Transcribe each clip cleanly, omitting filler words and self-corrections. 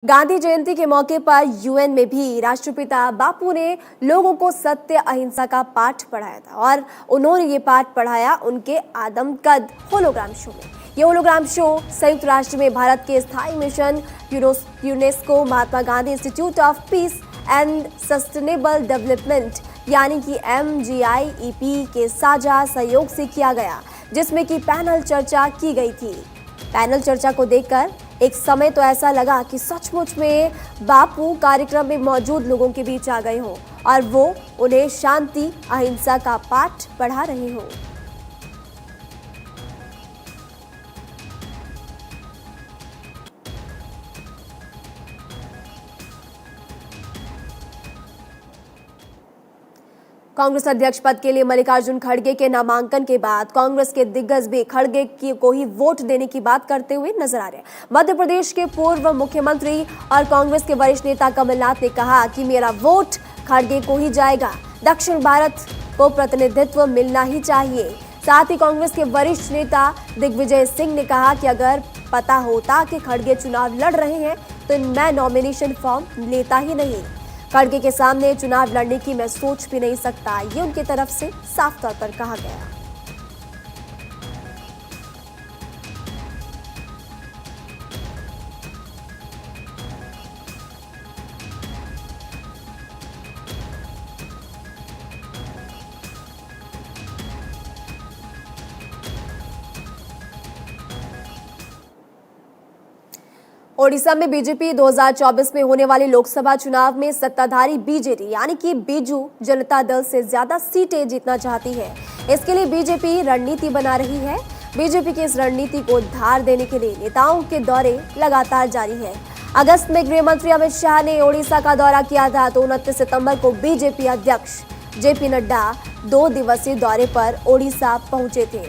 गांधी जयंती के मौके पर यूएन में भी राष्ट्रपिता बापू ने लोगों को सत्य अहिंसा का पाठ पढ़ाया था और उन्होंने ये पाठ पढ़ाया उनके आदमकद होलोग्राम शो में। ये होलोग्राम शो संयुक्त राष्ट्र में भारत के स्थायी mission UNESCO Mahatma Gandhi institute of peace and sustainable development यानी कि MGIEP के साझा सहयोग से किया गया, जिसमें कि पैनल चर्चा की गई थी। पैनल चर्चा को देखकर एक समय तो ऐसा लगा कि सचमुच में बापू कार्यक्रम में मौजूद लोगों के बीच आ गए हों और वो उन्हें शांति अहिंसा का पाठ पढ़ा रहे हों। कांग्रेस अध्यक्ष पद के लिए मल्लिकार्जुन खड़गे के नामांकन के बाद कांग्रेस के दिग्गज भी खड़गे को ही वोट देने की बात करते हुए नजर आ रहे हैं। मध्य प्रदेश के पूर्व मुख्यमंत्री और कांग्रेस के वरिष्ठ नेता कमलनाथ ने कहा कि मेरा वोट खड़गे को ही जाएगा। दक्षिण भारत को प्रतिनिधित्व मिलना ही चाहिए। साथ ही कांग्रेस के वरिष्ठ नेता दिग्विजय सिंह ने कहा कि अगर पता होता कि खड़गे चुनाव लड़ रहे हैं तो मैं नॉमिनेशन फॉर्म लेता ही नहीं। खड़गे के सामने चुनाव लड़ने की मैं सोच भी नहीं सकता, ये उनकी तरफ से साफ तौर पर कहा गया। ओडिशा में बीजेपी 2024 में होने वाले लोकसभा चुनाव में सत्ताधारी बीजेडी यानी कि बीजू जनता दल से ज्यादा सीटें जीतना चाहती है। इसके लिए बीजेपी रणनीति बना रही है। बीजेपी की इस रणनीति को धार देने के लिए नेताओं के दौरे लगातार जारी है। अगस्त में गृह मंत्री अमित शाह ने ओडिशा का दौरा किया था तो 29 सितंबर को बीजेपी अध्यक्ष जेपी नड्डा 2 दिवसीय दौरे पर ओडिशा पहुंचे थे।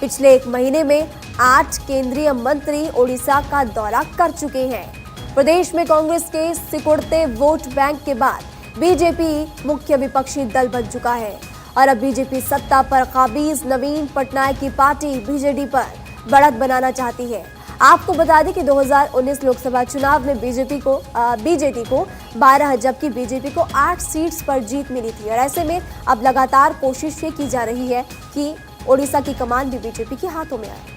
पिछले एक महीने में 8 केंद्रीय मंत्री ओडिशा का दौरा कर चुके हैं। प्रदेश में कांग्रेस के सिकुड़ते वोट बैंक के बाद बीजेपी मुख्य विपक्षी दल बन चुका है और अब बीजेपी सत्ता पर काबिज नवीन पटनायक की पार्टी बीजेडी पर बढ़त बनाना चाहती है। आपको बता दें कि 2019 लोकसभा चुनाव में बीजेडी को 12 जबकि बीजेपी को 8 सीट्स पर जीत मिली थी और ऐसे में अब लगातार कोशिश ये की जा रही है कि ओडिशा की कमान भी बीजेपी के हाथों में आए।